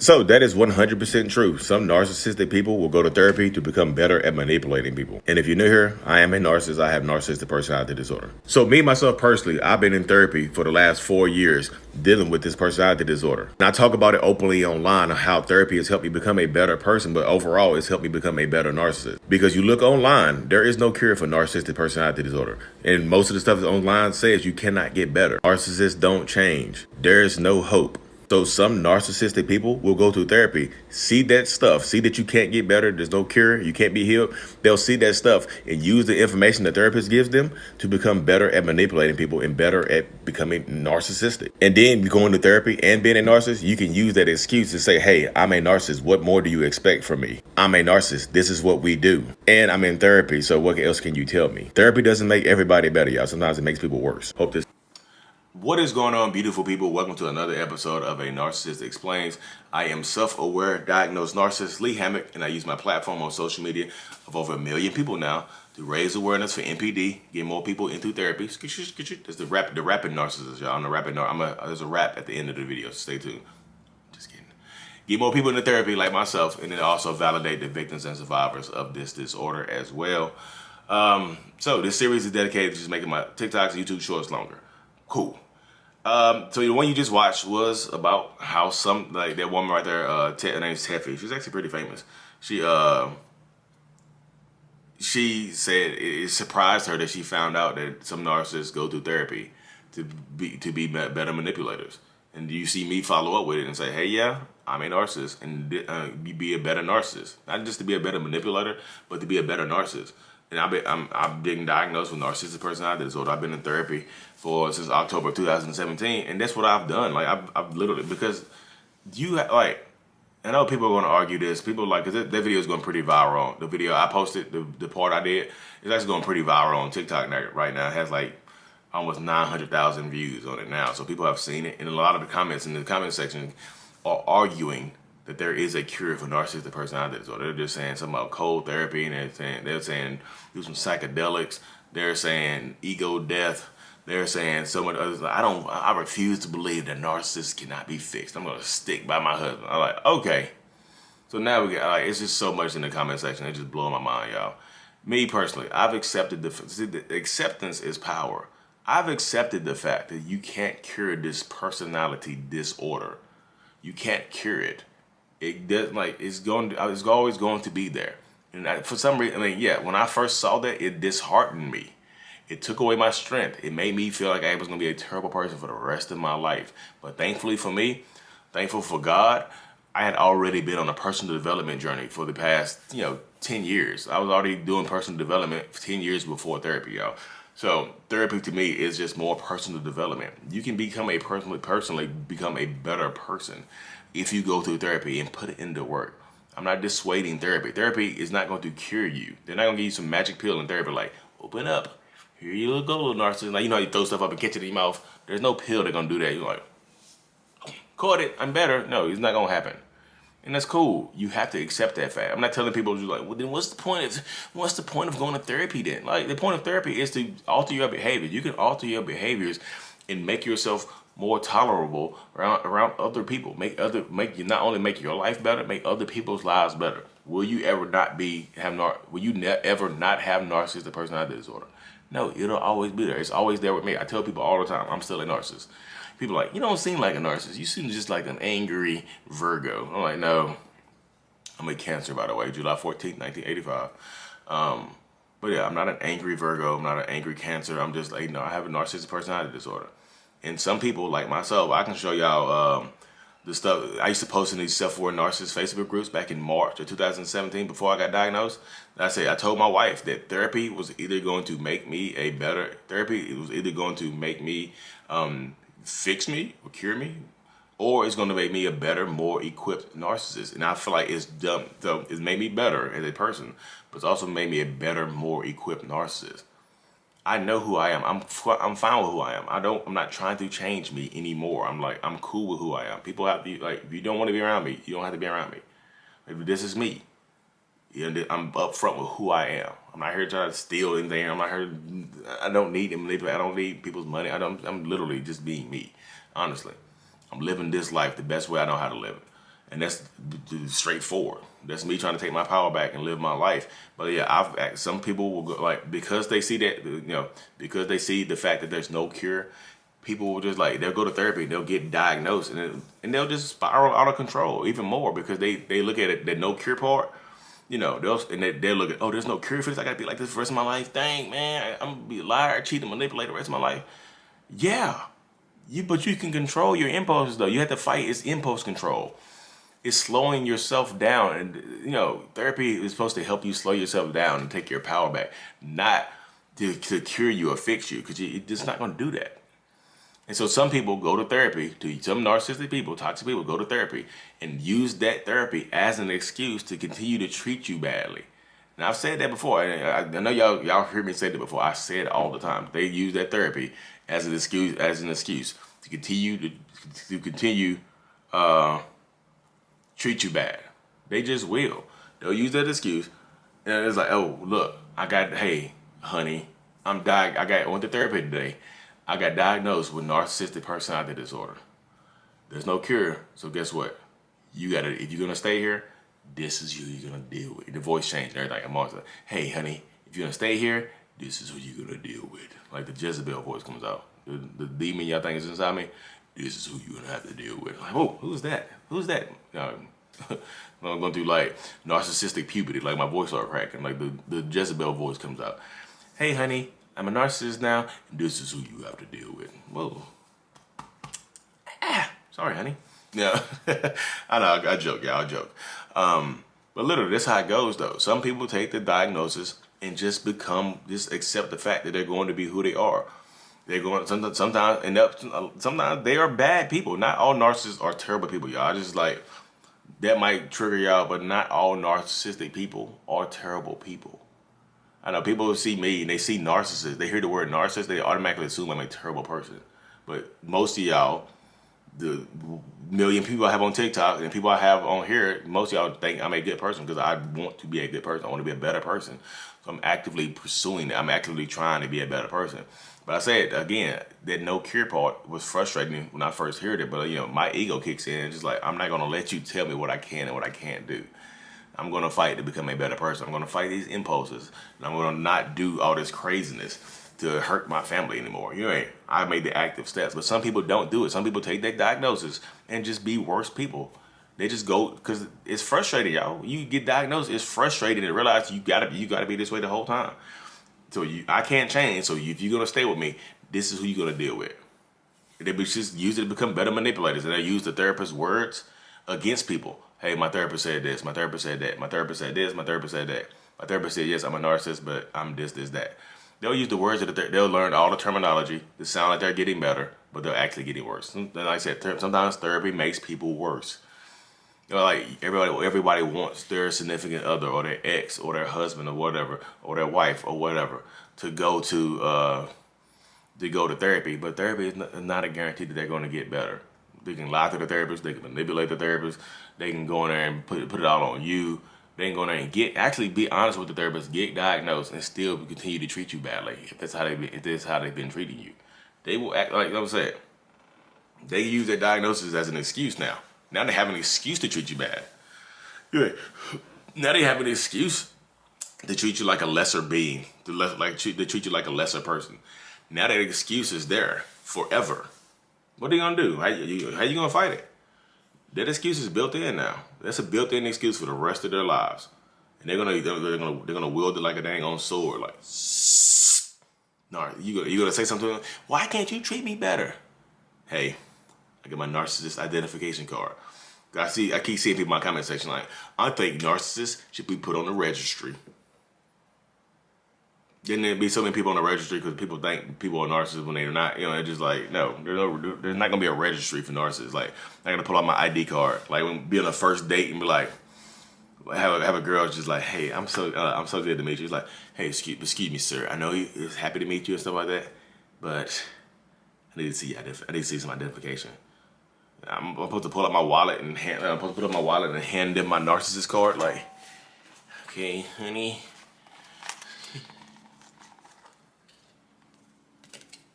So that is 100% true. Some narcissistic people will go to therapy to become better at manipulating people. And if you're new here, I am a narcissist. I have narcissistic personality disorder. So me, myself personally, I've been in therapy for the last 4 years dealing with this personality disorder. And I talk about it openly online, how therapy has helped me become a better person, but overall it's helped me become a better narcissist. Because you look online, there is no cure for narcissistic personality disorder. And most of the stuff that's online says you cannot get better. Narcissists don't change. There is no hope. So some narcissistic people will go through therapy, see that stuff, see that you can't get better, there's no cure, you can't be healed. They'll see that stuff and use the information the therapist gives them to become better at manipulating people and better at becoming narcissistic. And then you go into therapy and being a narcissist, you can use that excuse to say, hey, I'm a narcissist. What more do you expect from me? I'm a narcissist. This is what we do. And I'm in therapy, so what else can you tell me? Therapy doesn't make everybody better, y'all. Sometimes it makes people worse. Hope this. What is going on, beautiful people? Welcome to another episode of A Narcissist Explains. I am self-aware, diagnosed narcissist Lee Hammock, and I use my platform on social media of over 1 million people now to raise awareness for NPD, get more people into therapy. There's the rapping narcissist, y'all. I'm the rapping there's a rap at the end of the video, so stay tuned. Just kidding. Get more people into therapy like myself, and then also validate the victims and survivors of this disorder as well. So this series is dedicated to just making my TikToks and YouTube shorts longer. Cool. So the one you just watched was about how that woman right there, her name's Teffy. She's actually pretty famous. She said it surprised her that she found out that some narcissists go through therapy to be better manipulators. And you see me follow up with it and say, hey, yeah, I'm a narcissist, and be a better narcissist. Not just to be a better manipulator, but to be a better narcissist. And I've been diagnosed with narcissistic personality disorder. I've been in therapy since October 2017, and that's what I've done. Like I've literally, because I know people are going to argue this. People because that video is going pretty viral. The video I posted, the part I did, is actually going pretty viral on TikTok right now. It has like almost 900,000 views on it now. So people have seen it, and a lot of the comments in the comment section are arguing that there is a cure for narcissistic personality disorder. They're just saying something about cold therapy, and they're saying do some psychedelics. They're saying ego death. They're saying so much others. I refuse to believe that narcissists cannot be fixed. I'm gonna stick by my husband. I'm like, okay. So now we get it's just so much in the comment section. It just blowing my mind, y'all. Me personally, I've accepted the acceptance is power. I've accepted the fact that you can't cure this personality disorder. You can't cure it. It does it's always going to be there. And for some reason, when I first saw that, it disheartened me. It took away my strength. It made me feel like I was going to be a terrible person for the rest of my life. But thankfully for me, thankful for God, I had already been on a personal development journey for the past, 10 years. I was already doing personal development for 10 years before therapy, y'all. So therapy to me is just more personal development. You can personally become a better person if you go through therapy and put it into work. I'm not dissuading therapy. Therapy is not going to cure you. They're not going to give you some magic pill in therapy like, open up. Here you go, little narcissist. Like, how you throw stuff up and catch it in your mouth. There's no pill that's going to do that. You're like, caught it, I'm better. No, it's not going to happen. And that's cool. You have to accept that fact. I'm not telling people just like, well, then what's the point of going to therapy then? Like, the point of therapy is to alter your behavior. You can alter your behaviors and make yourself more tolerable around other people. Not only make your life better, make other people's lives better. Will you ever not have narcissistic personality disorder? No, it'll always be there. It's always there with me. I tell people all the time, I'm still a narcissist. People are like, you don't seem like a narcissist. You seem just like an angry Virgo. I'm like, no. I'm a Cancer, by the way, July 14th, 1985. But yeah, I'm not an angry Virgo. I'm not an angry Cancer. I'm just like, I have a narcissistic personality disorder. And some people, like myself, I can show y'all the stuff. I used to post in these self-aware narcissist Facebook groups back in March of 2017 before I got diagnosed. I told my wife that therapy was either going to make me a better therapy. It was either going to make me fix me or cure me, or it's going to make me a better, more equipped narcissist. And I feel like it's done. So it's made me better as a person, but it's also made me a better, more equipped narcissist. I know who I am. I'm fine with who I am. I'm not trying to change me anymore. I'm cool with who I am. People have to if you don't want to be around me, you don't have to be around me. Maybe this is me. I'm upfront with who I am. I'm not here trying to steal anything. I don't need them. I don't need people's money. I'm literally just being me. Honestly, I'm living this life the best way I know how to live it. And that's straightforward. That's me trying to take my power back and live my life. But yeah, some people will go, like, because they see that, because they see the fact that there's no cure, people will just, like, they'll go to therapy, they'll get diagnosed, and they'll just spiral out of control even more, because they look at it, the no cure part, they'll look at, oh, there's no cure for this, I gotta be like this for the rest of my life. Dang, man, I'm gonna be a liar, cheat, and manipulate the rest of my life. Yeah, but you can control your impulses, though. You have to fight. It's impulse control. It's slowing yourself down. And, therapy is supposed to help you slow yourself down and take your power back, not to cure you or fix you, because it's not going to do that. And so some people go to therapy, some narcissistic people, toxic people go to therapy and use that therapy as an excuse to continue to treat you badly. And I've said that before. I know y'all heard me say that before. I say it all the time. They use that therapy as an excuse to continue treat you bad. They just will. They'll use that excuse, and it's like, oh, look, hey, honey, I went to therapy today. I got diagnosed with narcissistic personality disorder. There's no cure, so guess what? If you're gonna stay here, this is who you're gonna deal with. The voice changed and everything. I'm always like, hey, honey, if you're gonna stay here, this is who you're gonna deal with. Like the Jezebel voice comes out. The demon y'all think is inside me, this is who you're gonna have to deal with. Like, oh, who's that? Who's that? I'm going through like narcissistic puberty, like my voice started cracking, like the Jezebel voice comes out. Hey, honey, I'm a narcissist now, and this is who you have to deal with. Whoa. Sorry, honey. Yeah, I know, I joke, y'all, I joke. But literally, that's how it goes, though. Some people take the diagnosis and just accept the fact that they're going to be who they are. They're going sometimes they are bad people. Not all narcissists are terrible people, y'all. That might trigger y'all, but not all narcissistic people are terrible people. I know people see me and they see narcissist. They hear the word narcissist, they automatically assume I'm a terrible person. But most of y'all, the million people I have on TikTok and people I have on here, most of y'all think I'm a good person because I want to be a good person. I want to be a better person. So I'm actively pursuing it. I'm actively trying to be a better person. But I said, again, that no cure part was frustrating when I first heard it. But, my ego kicks in. It's just like, I'm not going to let you tell me what I can and what I can't do. I'm going to fight to become a better person. I'm going to fight these impulses. And I'm going to not do all this craziness to hurt my family anymore. I made the active steps. But some people don't do it. Some people take that diagnosis and just be worse people. They just go, because it's frustrating, y'all. You get diagnosed, it's frustrating to realize you gotta be this way the whole time. So I can't change. So if you're gonna stay with me, this is who you're gonna deal with. They just use it to become better manipulators, and they use the therapist's words against people. Hey, my therapist said this. My therapist said that. My therapist said this. My therapist said that. My therapist said, yes, I'm a narcissist, but I'm this, that. They'll use the words they'll learn all the terminology to sound like they're getting better, but they're actually getting worse. And like I said, sometimes therapy makes people worse. Like everybody wants their significant other or their ex or their husband or whatever or their wife or whatever to go to therapy, but therapy is not a guarantee that they're going to get better. They can lie to the therapist, they can manipulate the therapist, they can go in there and put it all on you. They can go in there and actually be honest with the therapist, get diagnosed, and still continue to treat you badly if that's how they've been treating you. They will act like I said. They use their diagnosis as an excuse now. Now they have an excuse to treat you bad. Now they have an excuse to treat you like a lesser being, to treat you like a lesser person. Now that excuse is there forever. What are you gonna do? How you gonna fight it? That excuse is built in now. That's a built-in excuse for the rest of their lives, and they're gonna wield it like a dang on sword. Like, no, you gonna say something to them? Why can't you treat me better? Hey, I get my narcissist identification card. I keep seeing people in my comment section like, I think narcissists should be put on the registry. Then there'd be so many people on the registry because people think people are narcissists when they're not. It's just like, no, there's not gonna be a registry for narcissists. Like, I'm gonna pull out my ID card, like when be on a first date and be like, have a girl just like, hey, I'm so good to meet you. It's like, hey, excuse me, sir. I know he's happy to meet you and stuff like that, but I need to see some identification. I'm supposed to pull out my wallet and hand them my narcissist card. Like, okay, honey,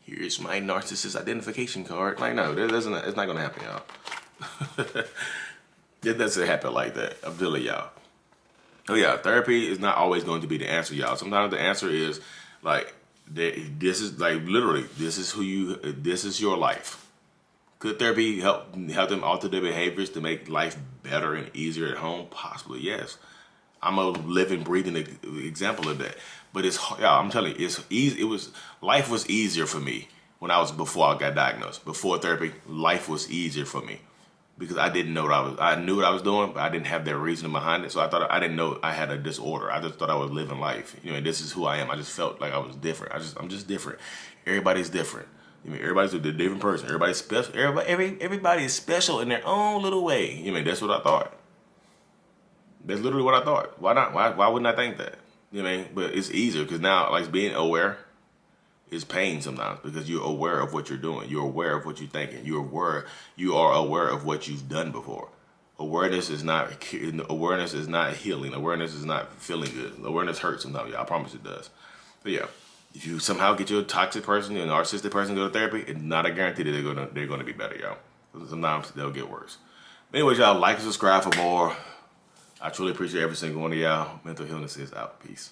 here's my narcissist identification card. Like, no, it's not gonna happen, y'all. It doesn't happen like that. I'm telling y'all. Oh yeah, therapy is not always going to be the answer, y'all. Sometimes the answer is like this is like literally this is who you. This is your life. Could therapy help them alter their behaviors to make life better and easier at home? Possibly, yes. I'm a living, breathing example of that. But it's yeah, I'm telling you, it's easy. Life was easier for me when before I got diagnosed. Before therapy, life was easier for me because I didn't know what I knew what I was doing, but I didn't have that reasoning behind it. So I didn't know I had a disorder. I just thought I was living life. And this is who I am. I just felt like I was different. I'm just different. Everybody's different. Everybody's a different person. Everybody's special. Everybody is special in their own little way. That's what I thought. That's literally what I thought. Why not? Why wouldn't I think that? But it's easier because now, like being aware is pain sometimes because you're aware of what you're doing. You're aware of what you're thinking. You are aware of what you've done before. Awareness is not healing. Awareness is not feeling good. Awareness hurts sometimes. Yeah, I promise it does. But yeah, if you somehow get you a toxic person, a narcissistic person to go to therapy, it's not a guarantee that they're gonna be better, y'all. Sometimes they'll get worse. But anyways, y'all like and subscribe for more. I truly appreciate every single one of y'all. Mental Illness is out. Peace.